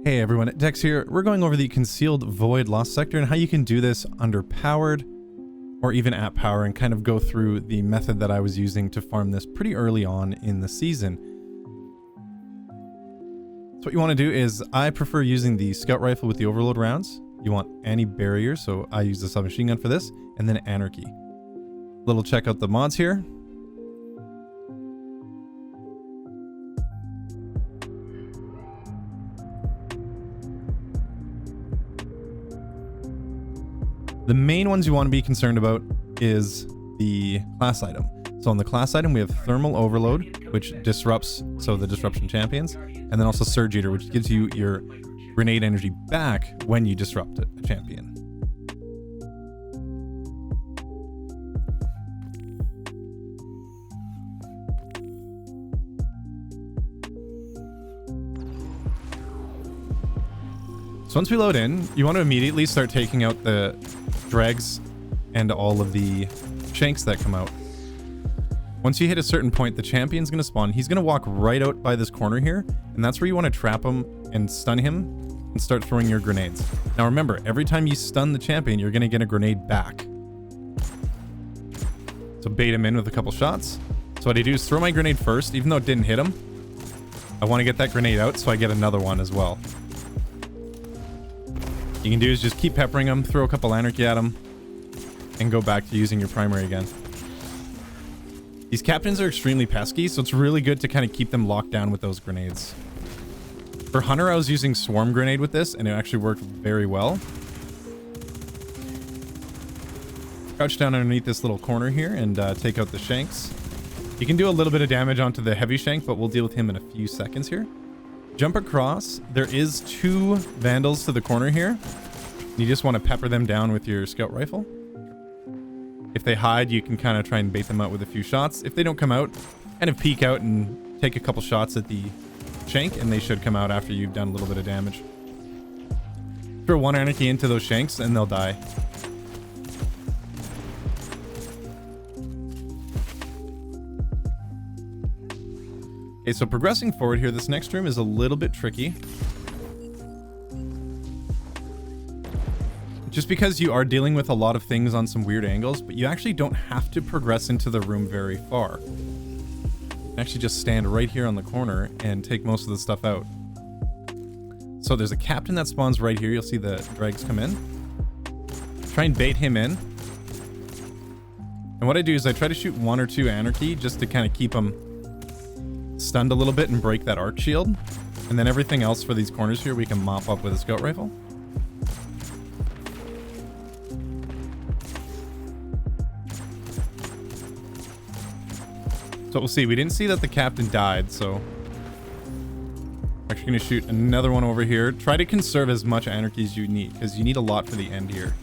Hey everyone, Dex here. We're going over the Concealed Void Lost Sector and how you can do this underpowered or even at power and kind of go through the method that I was using to farm this pretty early on in the season. So what you want to do is, I prefer using the Scout Rifle with the Overload rounds. You want anti-barrier, so I use the submachine gun for this, and then Anarchy. Little check out the mods here. The main ones you want to be concerned about is the class item. So on the class item, we have Thermal Overload, which disrupts, so the disruption champions, and then also Surge Eater, which gives you your grenade energy back when you disrupt a champion. So once we load in, you want to immediately start taking out the dregs and all of the shanks that come out. Once you hit a certain point, the champion's going to spawn. He's going to walk right out by this corner here, and that's where you want to trap him and stun him and start throwing your grenades. Now remember, every time you stun the champion, you're going to get a grenade back. So bait him in with a couple shots. So what I do is throw my grenade first, even though it didn't hit him. I want to get that grenade out so I get another one as well. You can do is just keep peppering them, throw a couple Anarchy at them, and go back to using your primary again. These captains are extremely pesky, so it's really good to kind of keep them locked down with those grenades. For Hunter, I was using Swarm Grenade with this, and it actually worked very well. Crouch down underneath this little corner here and take out the shanks. You can do a little bit of damage onto the heavy shank, but we'll deal with him in a few seconds here. Jump across. There is 2 Vandals to the corner here. You just want to pepper them down with your Scout Rifle. If they hide, you can kind of try and bait them out with a few shots. If they don't come out, kind of peek out and take a couple shots at the shank, and they should come out after you've done a little bit of damage. Throw 1 Anarchy into those shanks and they'll die. Okay, so progressing forward here, this next room is a little bit tricky. Just because you are dealing with a lot of things on some weird angles, but you actually don't have to progress into the room very far. You can actually just stand right here on the corner and take most of the stuff out. So there's a captain that spawns right here. You'll see the dregs come in. Try and bait him in. And what I do is I try to shoot 1 or 2 Anarchy just to kind of keep him stunned a little bit and break that arc shield. And then everything else for these corners here we can mop up with a Scout Rifle. So we'll see. We didn't see that the captain died, so I'm actually going to shoot another one over here. Try to conserve as much Anarchy as you need, because you need a lot for the end here.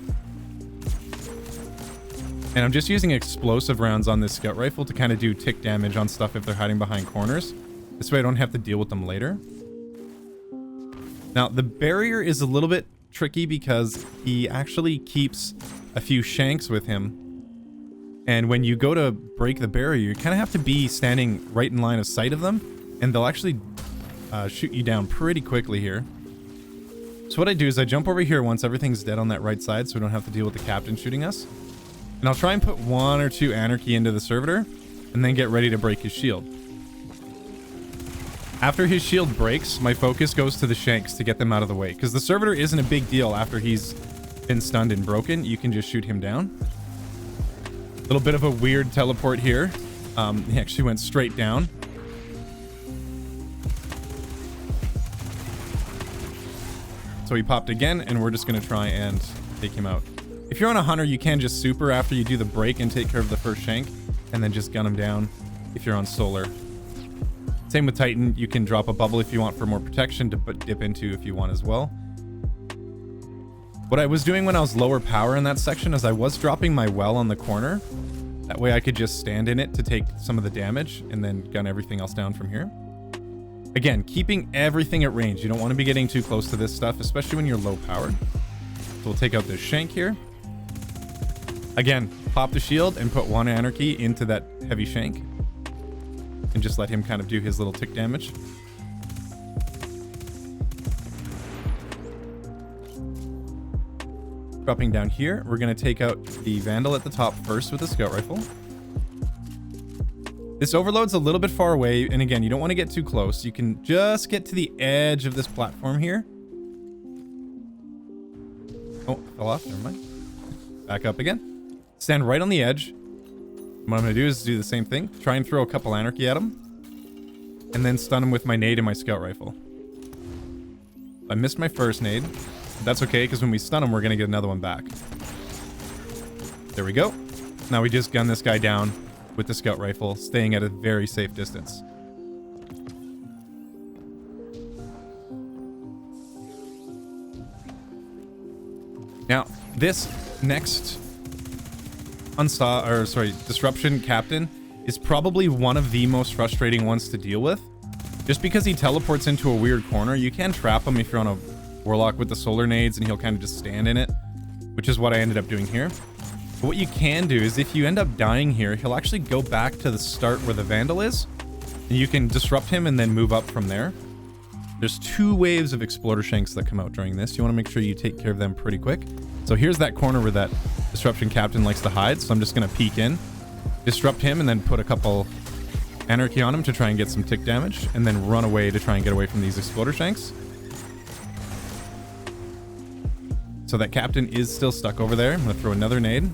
And I'm just using explosive rounds on this Scout Rifle to kind of do tick damage on stuff if they're hiding behind corners. This way I don't have to deal with them later. Now, the barrier is a little bit tricky because he actually keeps a few shanks with him. And when you go to break the barrier, you kind of have to be standing right in line of sight of them. And they'll actually shoot you down pretty quickly here. So what I do is I jump over here once everything's dead on that right side so we don't have to deal with the captain shooting us. And I'll try and put 1 or 2 Anarchy into the servitor and then get ready to break his shield. After his shield breaks, my focus goes to the shanks to get them out of the way, because the servitor isn't a big deal after he's been stunned and broken. You can just shoot him down. A little bit of a weird teleport here. He actually went straight down. So he popped again, and we're just going to try and take him out. If you're on a Hunter, you can just super after you do the break and take care of the first shank, and then just gun him down if you're on Solar. Same with Titan. You can drop a bubble if you want for more protection to dip into if you want as well. What I was doing when I was lower power in that section is I was dropping my well on the corner. That way I could just stand in it to take some of the damage and then gun everything else down from here. Again, keeping everything at range. You don't want to be getting too close to this stuff, especially when you're low powered. So we'll take out this shank here. Again, pop the shield and put 1 Anarchy into that heavy shank. And just let him kind of do his little tick damage. Dropping down here, we're going to take out the Vandal at the top first with the scout rifle. This overload's a little bit far away, and again, you don't want to get too close. You can just get to the edge of this platform here. Oh, fell off. Never mind. Back up again. Stand right on the edge. What I'm going to do is do the same thing. Try and throw a couple anarchy at him. And then stun him with my nade and my scout rifle. I missed my first nade. That's okay, because when we stun him, we're going to get another one back. There we go. Now we just gun this guy down with the scout rifle, staying at a very safe distance. Now, this next disruption captain is probably one of the most frustrating ones to deal with. Just because he teleports into a weird corner, you can trap him if you're on a warlock with the solar nades and he'll kind of just stand in it, which is what I ended up doing here. But what you can do is if you end up dying here, he'll actually go back to the start where the Vandal is, and you can disrupt him and then move up from there. There's 2 waves of Exploder Shanks that come out during this. You want to make sure you take care of them pretty quick. So here's that corner where that disruption captain likes to hide, so I'm just going to peek in, disrupt him, and then put a couple anarchy on him to try and get some tick damage, and then run away to try and get away from these Exploder Shanks. So that captain is still stuck over there. I'm going to throw another nade.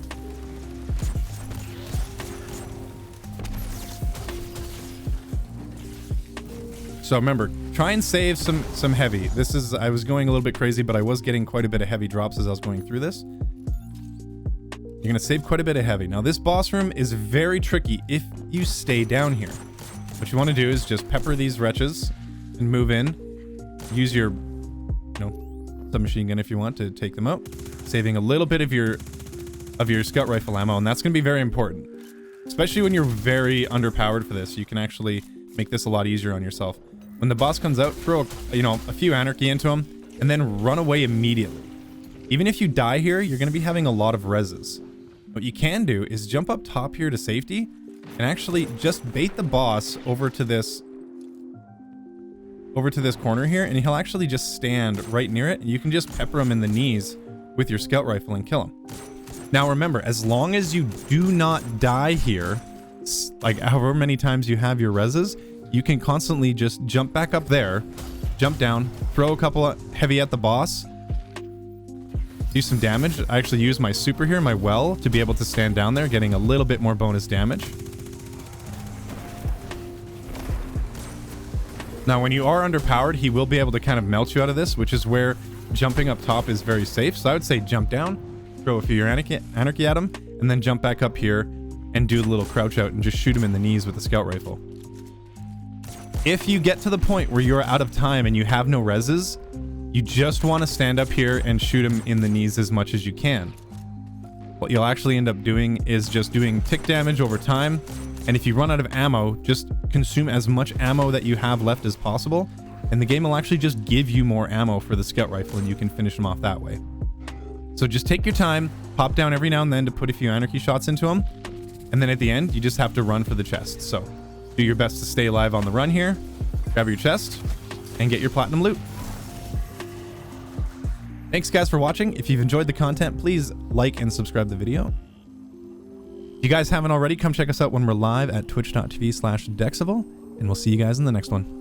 So remember, try and save some heavy. I was going a little bit crazy, but I was getting quite a bit of heavy drops as I was going through this. You're going to save quite a bit of heavy. Now this boss room is very tricky if you stay down here. What you want to do is just pepper these wretches and move in. Use your, submachine gun if you want to take them out, saving a little bit of your scout rifle ammo, and that's going to be very important, especially when you're very underpowered for this. You can actually make this a lot easier on yourself. When the boss comes out, throw a few anarchy into him, and then run away immediately. Even if you die here, you're going to be having a lot of reses. What you can do is jump up top here to safety, and actually just bait the boss over to this corner here, and he'll actually just stand right near it, and you can just pepper him in the knees with your scout rifle and kill him. Now remember, as long as you do not die here, like however many times you have your reses, you can constantly just jump back up there, jump down, throw a couple of heavy at the boss, do some damage. I actually use my super here, my well, to be able to stand down there, getting a little bit more bonus damage. Now, when you are underpowered, he will be able to kind of melt you out of this, which is where jumping up top is very safe. So I would say jump down, throw a few anarchy at him, and then jump back up here and do a little crouch out and just shoot him in the knees with the scout rifle. If you get to the point where you're out of time and you have no reses, you just want to stand up here and shoot him in the knees as much as you can. What you'll actually end up doing is just doing tick damage over time, and if you run out of ammo, just consume as much ammo that you have left as possible, and the game will actually just give you more ammo for the scout rifle, and you can finish them off that way. So just take your time, pop down every now and then to put a few anarchy shots into him, and then at the end, you just have to run for the chest. So do your best to stay alive on the run here, grab your chest, and get your platinum loot. Thanks guys for watching. If you've enjoyed the content, please like and subscribe the video. If you guys haven't already, come check us out when we're live at twitch.tv/Dexival, and we'll see you guys in the next one.